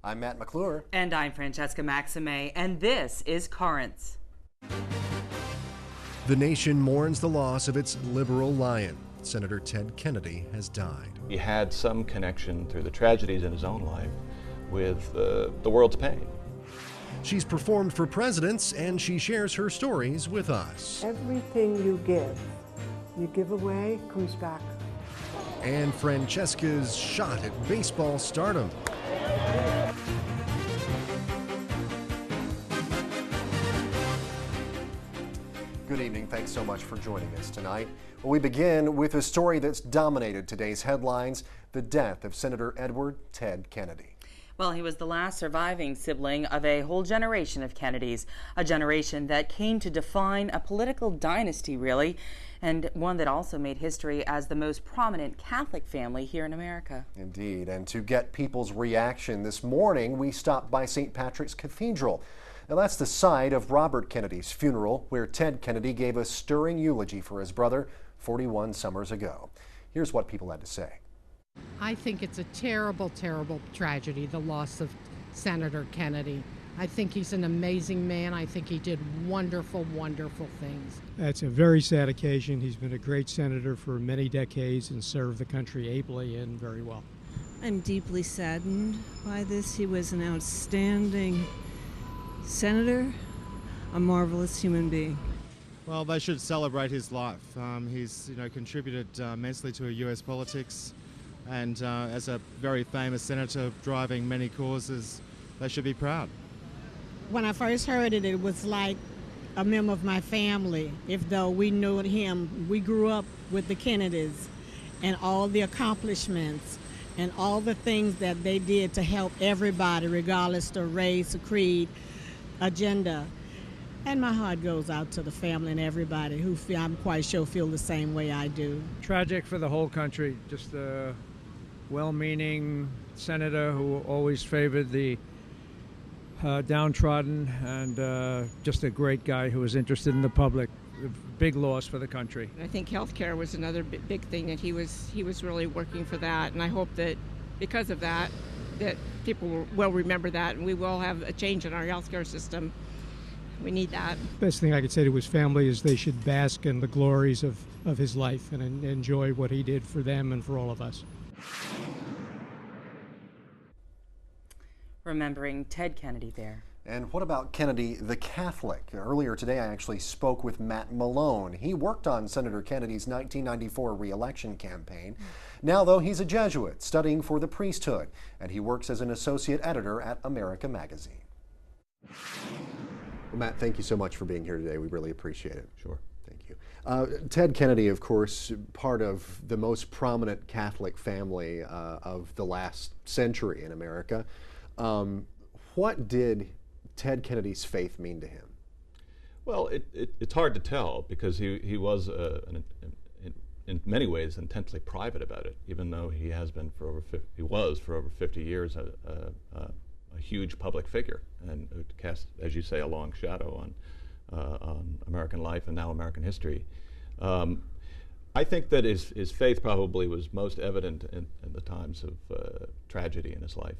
I'm Matt McClure. And I'm Francesca Maxime, and this is Currents. The nation mourns the loss of its liberal lion. Senator Ted Kennedy has died. He had some connection through the tragedies in his own life with the world's pain. She's performed for presidents, and she shares her stories with us. Everything you give away, comes back. And Francesca's shot at baseball stardom. Good evening. Thanks so much for joining us tonight. Well, we begin with a story that's dominated today's headlines, the death of Senator Edward Ted Kennedy. Well, he was the last surviving sibling of a whole generation of Kennedys, a generation that came to define a political dynasty, really, and one that also made history as the most prominent Catholic family here in America. Indeed, and to get people's reaction this morning, we stopped by St. Patrick's Cathedral. Now, that's the site of Robert Kennedy's funeral, where Ted Kennedy gave a stirring eulogy for his brother 41 summers ago. Here's what people had to say. I think it's a terrible, terrible tragedy, the loss of Senator Kennedy. I think he's an amazing man. I think he did wonderful, wonderful things. It's a very sad occasion. He's been a great senator for many decades and served the country ably and very well. I'm deeply saddened by this. He was an outstanding senator, a marvelous human being. Well, they should celebrate his life. He's contributed immensely to U.S. politics. And as a very famous senator driving many causes, they should be proud. When I first heard it, it was like a member of my family. If though we knew him, we grew up with the Kennedys and all the accomplishments and all the things that they did to help everybody, regardless of race, creed, agenda. And my heart goes out to the family and everybody who I'm quite sure feel the same way I do. Tragic for the whole country. Just a well-meaning senator who always favored the downtrodden, and just a great guy who was interested in the public. A big loss for the country. I think healthcare was another big thing, and he was really working for that. And I hope that because of that, that people will remember that, and we will have a change in our healthcare system. We need that. Best thing I could say to his family is they should bask in the glories of his life and enjoy what he did for them and for all of us. Remembering Ted Kennedy there. And what about Kennedy the Catholic? Earlier today, I actually spoke with Matt Malone. He worked on Senator Kennedy's 1994 re-election campaign. Now, though, he's a Jesuit studying for the priesthood, and he works as an associate editor at America Magazine. Well, Matt, thank you so much for being here today. We really appreciate it. Sure. Thank you. Ted Kennedy, of course, part of the most prominent Catholic family of the last century in America. What did Ted Kennedy's faith mean to him? Well, it's hard to tell because he was in many ways intensely private about it, even though he was for over 50 years a huge public figure and cast, as you say, a long shadow on American life and now American history. I think that his faith probably was most evident in the times of tragedy in his life.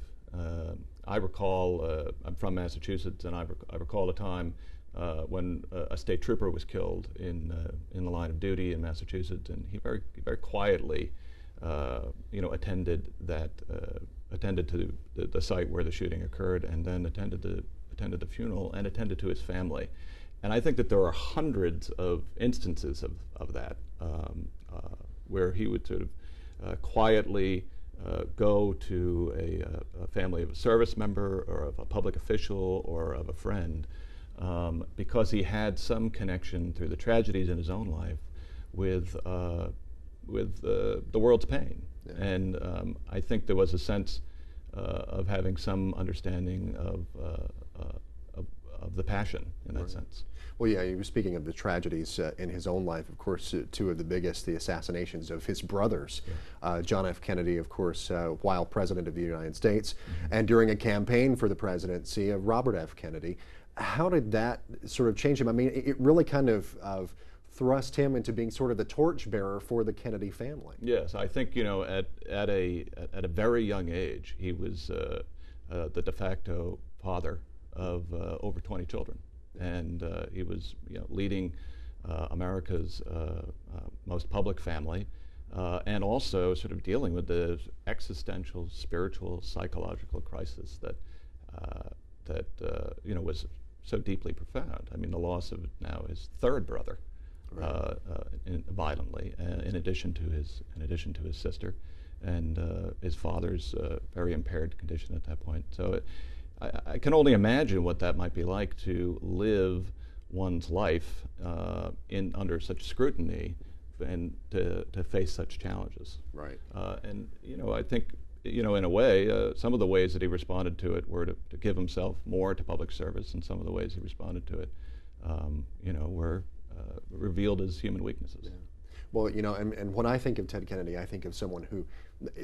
I recall, I'm from Massachusetts, and I recall a time when a state trooper was killed in the line of duty in Massachusetts, and he very quietly, attended to the site where the shooting occurred, and then attended the funeral and attended to his family. And I think that there are hundreds of instances of that where he would sort of quietly go to a family of a service member or of a public official or of a friend because he had some connection through the tragedies in his own life with the world's pain. Yeah. And I think there was a sense of having some understanding of the passion in that sense. Well, yeah, you were speaking of the tragedies in his own life. Of course, two of the biggest, the assassinations of his brothers. Yeah. John F. Kennedy, of course, while President of the United States, and during a campaign for the presidency of Robert F. Kennedy. How did that sort of change him? I mean, it really kind of thrust him into being sort of the torchbearer for the Kennedy family. Yes, I think, at a very young age, he was the de facto father of over 20 children, and he was leading America's most public family, and also sort of dealing with the existential, spiritual, psychological crisis that was so deeply profound. I mean, the loss of now his third brother, right. Violently, in addition to his sister, and his father's very impaired condition at that point. So I can only imagine what that might be like to live one's life under such scrutiny and to face such challenges. Right. And I think in a way, some of the ways that he responded to it were to give himself more to public service, and some of the ways he responded to it, were revealed as human weaknesses. Yeah. Well, and when I think of Ted Kennedy, I think of someone who,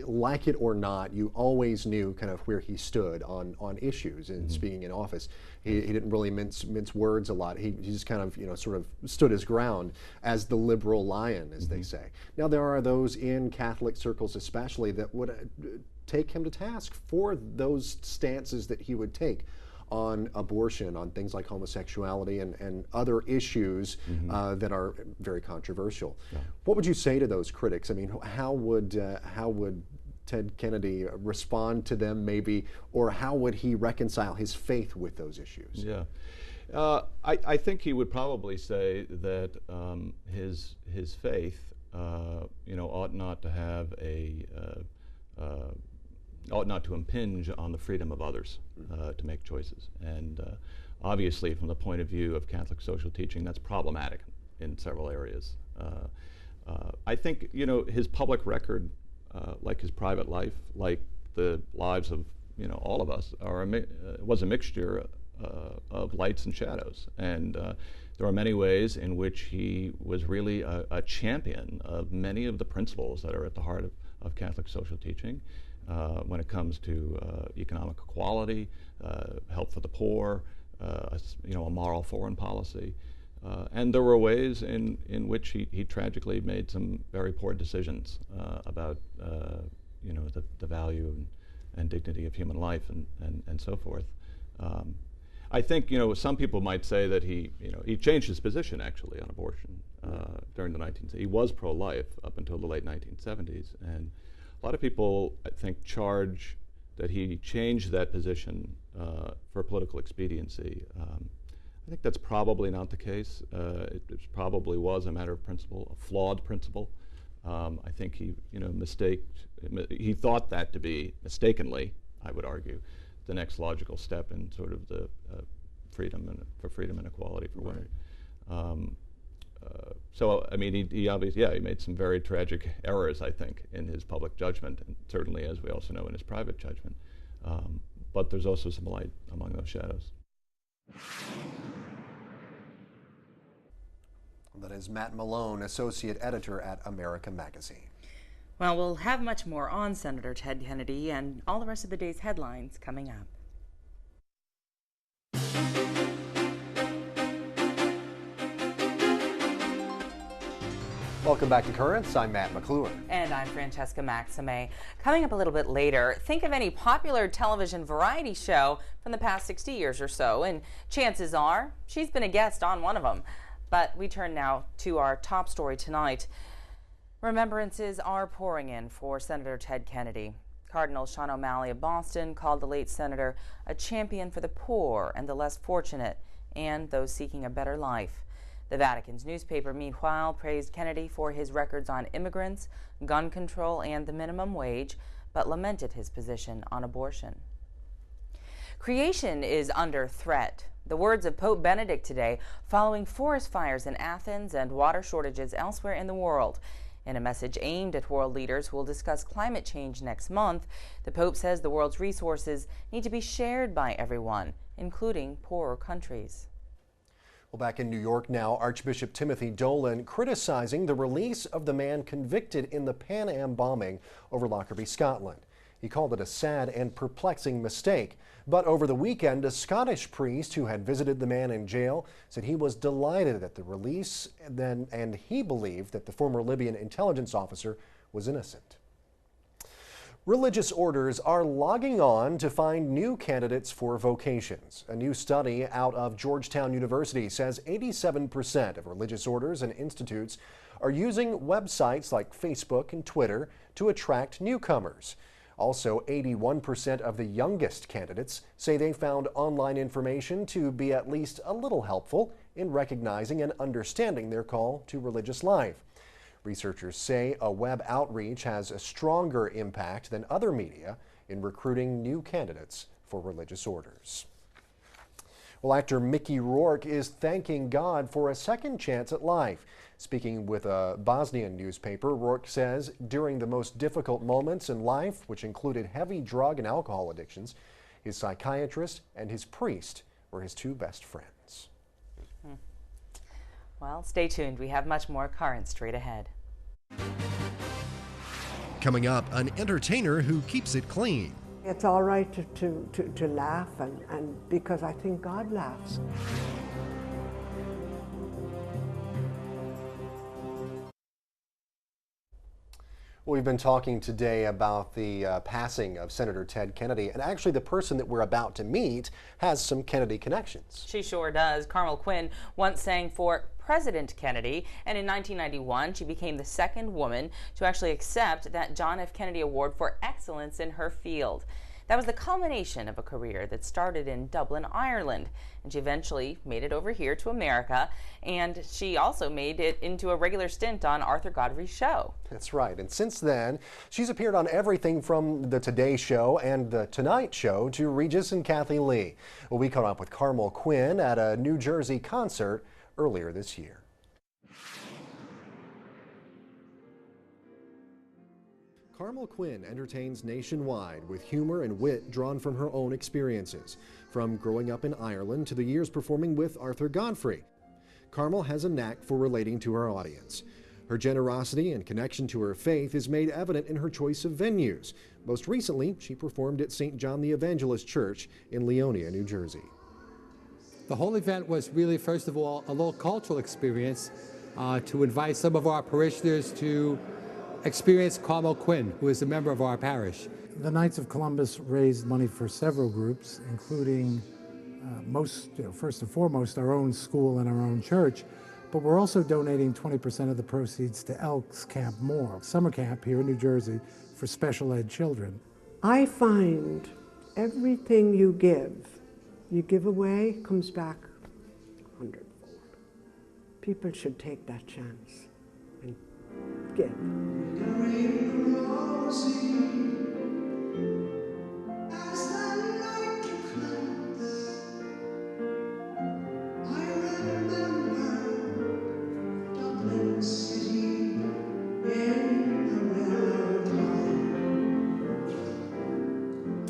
like it or not, you always knew kind of where he stood on issues and speaking in office. He didn't really mince words a lot. He just kind of, sort of stood his ground as the liberal lion, as they say. Now, there are those in Catholic circles especially that would take him to task for those stances that he would take on abortion, on things like homosexuality and other issues that are very controversial. Yeah. What would you say to those critics? I mean, how would Ted Kennedy respond to them, maybe, or how would he reconcile his faith with those issues? Yeah, I think he would probably say that his faith, ought not to have ought not to impinge on the freedom of others to make choices. And obviously, from the point of view of Catholic social teaching, that's problematic in several areas. I think, his public record, like his private life, like the lives of, all of us, was a mixture of lights and shadows. And there are many ways in which he was really a champion of many of the principles that are at the heart of Catholic social teaching. When it comes to economic equality, help for the poor, a moral foreign policy. And there were ways in which he tragically made some very poor decisions about the value and dignity of human life and so forth. I think some people might say that he changed his position actually on abortion during the 1970s. He was pro-life up until the late 1970s, and a lot of people, I think, charge that he changed that position for political expediency. I think that's probably not the case. It probably was a matter of principle, a flawed principle. I think he, he thought that to be mistakenly, I would argue, the next logical step in sort of the freedom and equality for women. Right. So, I mean, he obviously, he made some very tragic errors, I think, in his public judgment, and certainly, as we also know, in his private judgment. But there's also some light among those shadows. That is Matt Malone, associate editor at America Magazine. Well, we'll have much more on Senator Ted Kennedy and all the rest of the day's headlines coming up. Welcome back to Currents. I'm Matt McClure. And I'm Francesca Maxime. Coming up a little bit later, think of any popular television variety show from the past 60 years or so, and chances are she's been a guest on one of them. But we turn now to our top story tonight. Remembrances are pouring in for Senator Ted Kennedy. Cardinal Sean O'Malley of Boston called the late senator a champion for the poor and the less fortunate and those seeking a better life. The Vatican's newspaper, meanwhile, praised Kennedy for his records on immigrants, gun control, and the minimum wage, but lamented his position on abortion. Creation is under threat. The words of Pope Benedict today, following forest fires in Athens and water shortages elsewhere in the world. In a message aimed at world leaders who will discuss climate change next month, the Pope says the world's resources need to be shared by everyone, including poorer countries. Well, back in New York now, Archbishop Timothy Dolan criticizing the release of the man convicted in the Pan Am bombing over Lockerbie, Scotland. He called it a sad and perplexing mistake. But over the weekend, a Scottish priest who had visited the man in jail said he was delighted at the release and he believed that the former Libyan intelligence officer was innocent. Religious orders are logging on to find new candidates for vocations. A new study out of Georgetown University says 87% of religious orders and institutes are using websites like Facebook and Twitter to attract newcomers. Also, 81% of the youngest candidates say they found online information to be at least a little helpful in recognizing and understanding their call to religious life. Researchers say a web outreach has a stronger impact than other media in recruiting new candidates for religious orders. Well, actor Mickey Rourke is thanking God for a second chance at life. Speaking with a Bosnian newspaper, Rourke says during the most difficult moments in life, which included heavy drug and alcohol addictions, his psychiatrist and his priest were his two best friends. Well, stay tuned. We have much more current straight ahead. Coming up, an entertainer who keeps it clean. It's all right to laugh, and because I think God laughs. We've been talking today about the passing of Senator Ted Kennedy, and actually the person that we're about to meet has some Kennedy connections. She sure does. Carmel Quinn once sang for President Kennedy, and in 1991 she became the second woman to actually accept that John F. Kennedy Award for excellence in her field. That was the culmination of a career that started in Dublin, Ireland, and she eventually made it over here to America, and she also made it into a regular stint on Arthur Godfrey's show. That's right, and since then, she's appeared on everything from The Today Show and The Tonight Show to Regis and Kathy Lee. Well, we caught up with Carmel Quinn at a New Jersey concert earlier this year. Carmel Quinn entertains nationwide with humor and wit drawn from her own experiences, from growing up in Ireland to the years performing with Arthur Godfrey. Carmel has a knack for relating to her audience. Her generosity and connection to her faith is made evident in her choice of venues. Most recently, she performed at St. John the Evangelist Church in Leonia, New Jersey. The whole event was really, first of all, a little cultural experience to invite some of our parishioners to experience Carmel Quinn, who is a member of our parish. The Knights of Columbus raised money for several groups, including first and foremost, our own school and our own church, but we're also donating 20% of the proceeds to Elks Camp Moore, summer camp here in New Jersey for special ed children. I find everything you give away, comes back hundredfold. People should take that chance and give.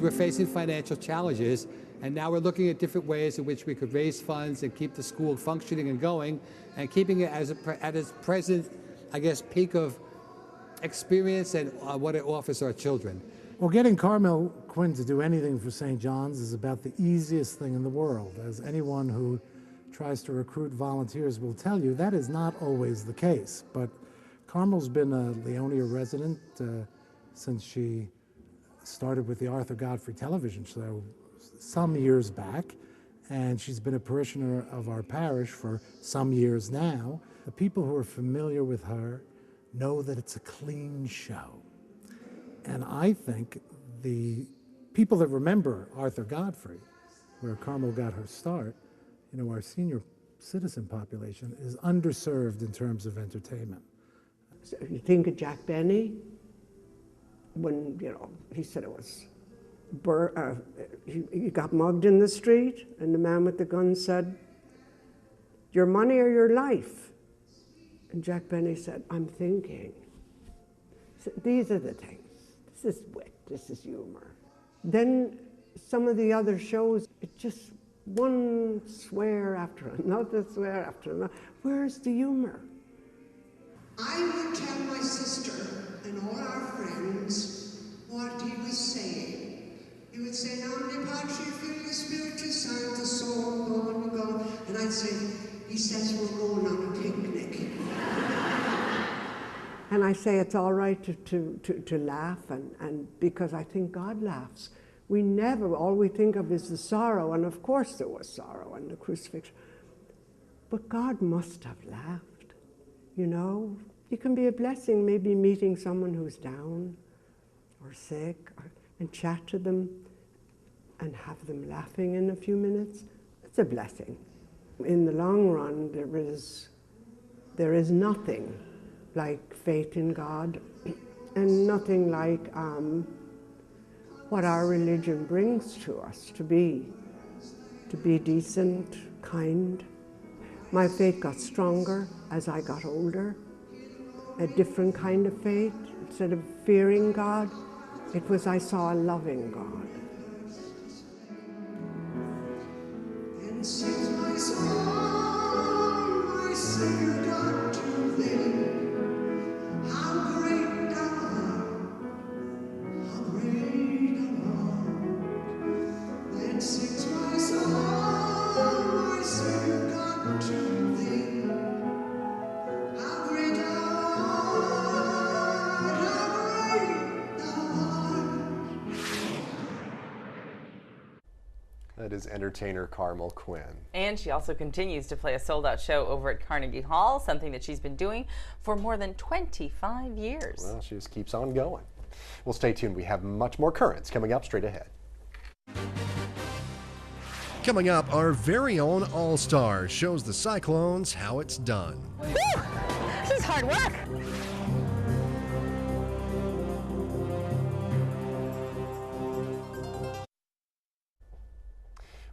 We're facing financial challenges, and now we're looking at different ways in which we could raise funds and keep the school functioning and going, and keeping it at its present, I guess, peak of experience and what it offers our children. Well, getting Carmel Quinn to do anything for St. John's is about the easiest thing in the world. As anyone who tries to recruit volunteers will tell you, that is not always the case. But Carmel's been a Leonia resident since she started with the Arthur Godfrey television show some years back, and she's been a parishioner of our parish for some years now. The people who are familiar with her know that it's a clean show. And I think the people that remember Arthur Godfrey, where Carmel got her start, our senior citizen population is underserved in terms of entertainment. So if you think of Jack Benny, when, he said it was, he got mugged in the street, and the man with the gun said, "Your money or your life?" And Jack Benny said, "I'm thinking." So these are the things. This is wit, this is humor. Then some of the other shows, it just one swear after another swear after another. Where's the humor? I would tell my sister and all our friends what he was saying. He would say, "Namne Patri Filii Spiritus Sanctus, so on. And I'd say, "He says we're going on a picnic." And I say it's all right to laugh, and because I think God laughs. We never, all we think of is the sorrow, and of course there was sorrow in the crucifixion. But God must have laughed, you know. It can be a blessing, maybe meeting someone who's down or sick, and chat to them and have them laughing in a few minutes. It's a blessing. In the long run, there is nothing like faith in God, and nothing like what our religion brings to us, to be decent, kind. My faith got stronger as I got older, a different kind of faith. Instead of fearing God, it was I saw a loving God. And sings my song, my Savior God, to thee. How great thou art, how great thou art. And sings my song, my Savior God, to thee. How great thou art, how great thou art. That is entertainer Carmel Quinn. And she also continues to play a sold-out show over at Carnegie Hall, something that she's been doing for more than 25 years. Well, she just keeps on going. Well, stay tuned. We have much more currents coming up straight ahead. Coming up, our very own All-Star shows the Cyclones how it's done. Whew! This is hard work.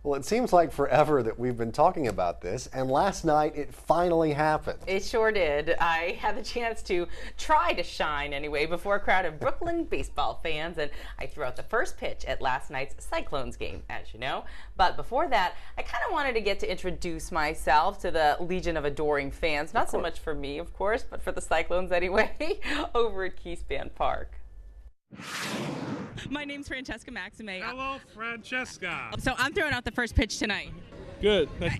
Well, it seems like forever that we've been talking about this, and last night it finally happened. It sure did. I had the chance to try to shine anyway before a crowd of Brooklyn baseball fans, and I threw out the first pitch at last night's Cyclones game, as you know. But before that, I kind of wanted to get to introduce myself to the legion of adoring fans, not so much for me, of course, but for the Cyclones anyway, over at Keyspan Park. My name's Francesca Maxime. Hello, Francesca. So I'm throwing out the first pitch tonight. Good. and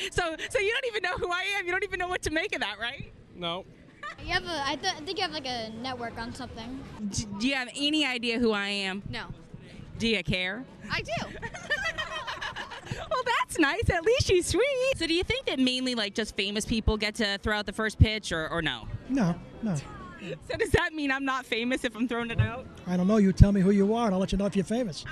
so you don't even know who I am. You don't even know what to make of that, right? No. You have I think you have like a network on something. Do you have any idea who I am? No. Do you care? I do. Well, that's nice. At least she's sweet. So do you think that mainly like just famous people get to throw out the first pitch or no? No. So does that mean I'm not famous if I'm throwing it out? I don't know. You tell me who you are, and I'll let you know if you're famous.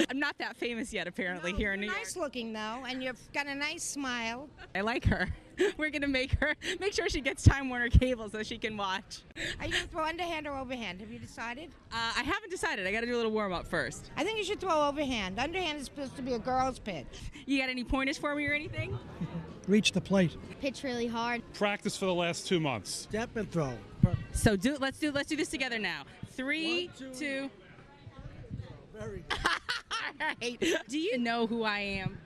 I'm not that famous yet, apparently, here in New York. Nice looking, though, and you've got a nice smile. I like her. We're going to make sure she gets Time Warner Cable so she can watch. Are you going to throw underhand or overhand? Have you decided? I haven't decided. I got to do a little warm-up first. I think you should throw overhand. Underhand is supposed to be a girl's pitch. You got any pointers for me or anything? Reach the plate. Pitch really hard. Practice for the last 2 months. Step and throw. So let's do this together now. 3, 2. Very good. All right. Do you know who I am?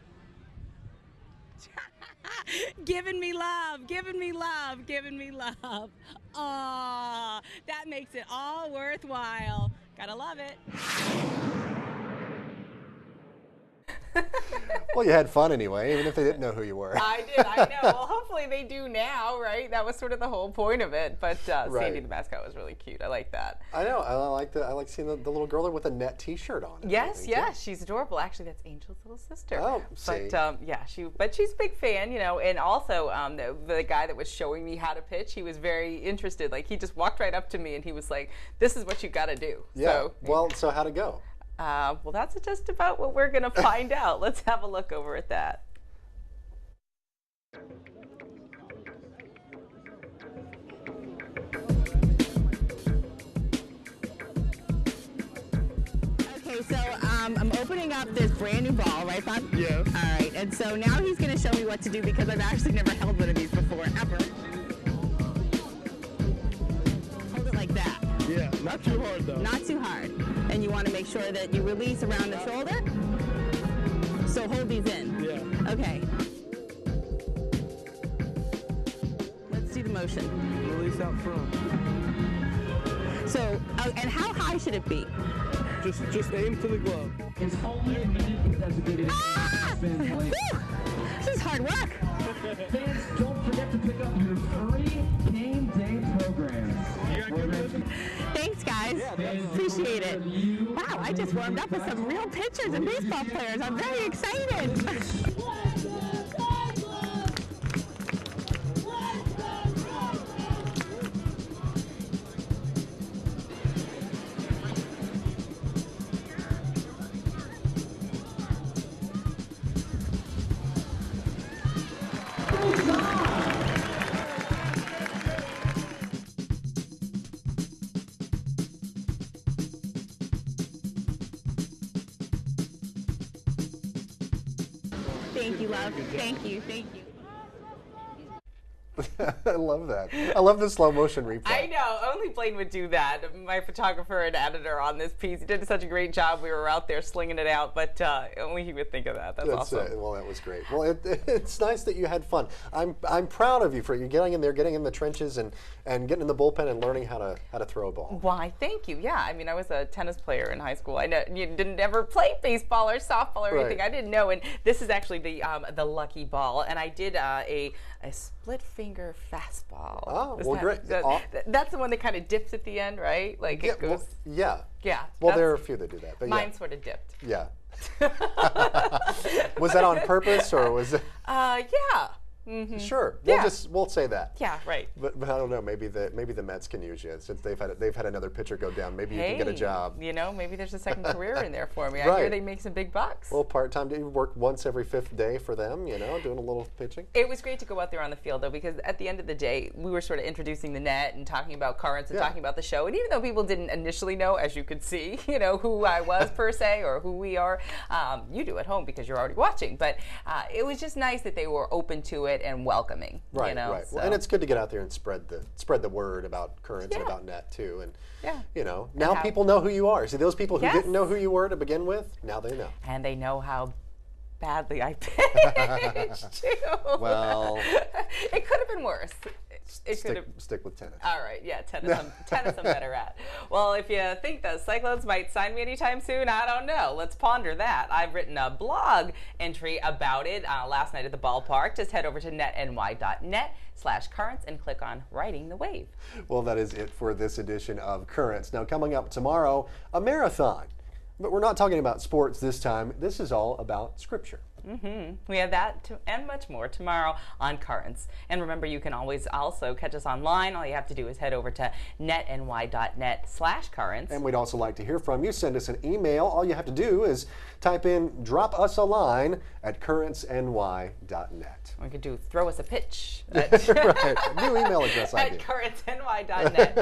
Giving me love, giving me love, giving me love. Aw, that makes it all worthwhile. Gotta love it. Well, you had fun anyway, even if they didn't know who you were. I did, I know. Well, hopefully they do now, right? That was sort of the whole point of it. But Right. Sandy the mascot was really cute. I like that. I know. I like seeing the little girl there with a net T-shirt on. Yes, she's adorable. Actually, that's Angel's little sister. Oh, see. But but she's a big fan, you know. And also, the guy that was showing me how to pitch, he was very interested. Like he just walked right up to me and he was like, "This is what you got to do." Yeah. So how'd it go? Well, that's just about what we're going to find out. Let's have a look over at that. Okay, so I'm opening up this brand new ball, right, Bob? Yeah. All right, and so now he's going to show me what to do because I've actually never held one of these before, ever. Hold it like that. Yeah, not too hard though. Not too hard. And you want to make sure that you release around the shoulder. So hold these in. Yeah. Okay. Let's do the motion. Release out front. So, and how high should it be? Just aim for the glove. It's only a minute. That's a good This is hard work. Fans, don't forget to pick up your free game day programs. Thanks, guys. Appreciate it. Wow, I just warmed up with some real pitchers and baseball players. I'm very excited. Thank you, love. Thank you. Thank you. I love that. I love the slow motion replay. I know. Only Blaine would do that. My photographer and editor on this piece, he did such a great job. We were out there slinging it out, but only he would think of that. That's awesome. Well, that was great. Well, it's nice that you had fun. I'm proud of you for you getting in there, getting in the trenches, and getting in the bullpen and learning how to throw a ball. Why? Thank you. Yeah, I mean, I was a tennis player in high school. I know you didn't ever play baseball or softball or anything. I didn't know. And this is actually the lucky ball, and I did a split finger fastball. Oh, well, great. That's the one that kind of dips at the end, right? Like it goes. Well, yeah. Yeah. Well, there are a few that do that. But mine sort of dipped. Yeah. Was that on purpose or was it? Yeah. Mm-hmm. Sure. Yeah. We'll say that. Yeah, right. But I don't know. Maybe the Mets can use you since they've had another pitcher go down. Maybe you can get a job. You know, maybe there's a second career in there for me. I Right. hear they make some big bucks. Well, part-time. Do you work once every fifth day for them? You know, doing a little pitching. It was great to go out there on the field, though, because at the end of the day, we were sort of introducing the net and talking about currents and talking about the show. And even though people didn't initially know, as you could see, you know, who I was per se or who we are, you do at home because you're already watching. But it was just nice that they were open to it and welcoming. Right, you know, right. so. Well, and it's good to get out there and spread the word about currents and about net too. And you know, now people know who you are. See, those people who didn't know who you were to begin with, now they know. And they know how badly I pitched too. Well, it could have been worse. Stick with tennis. All right, yeah, tennis I'm better at. Well, if you think the Cyclones might sign me anytime soon, I don't know. Let's ponder that. I've written a blog entry about it last night at the ballpark. Just head over to netny.net/currents and click on Riding the Wave. Well, that is it for this edition of Currents. Now, coming up tomorrow, a marathon. But we're not talking about sports this time. This is all about Scripture. We have that and much more tomorrow on Currents. And remember, you can always also catch us online. All you have to do is head over to netny.net/currents. And we'd also like to hear from you. Send us an email. All you have to do is type in "drop us a line" at currentsny.net. We could do "throw us a pitch." Right. New email address idea. At currentsny.net.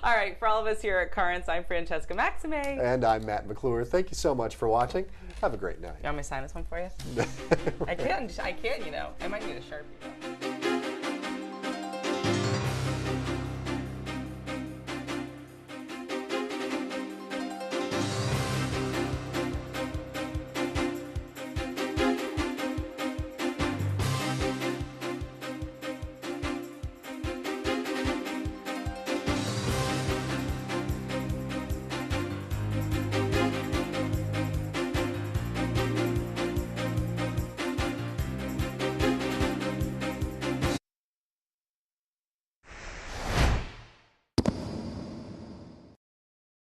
All right, for all of us here at Currents, I'm Francesca Maxime. And I'm Matt McClure. Thank you so much for watching. Have a great night. You want me to sign this one for you? I can, you know. I might need a Sharpie, though.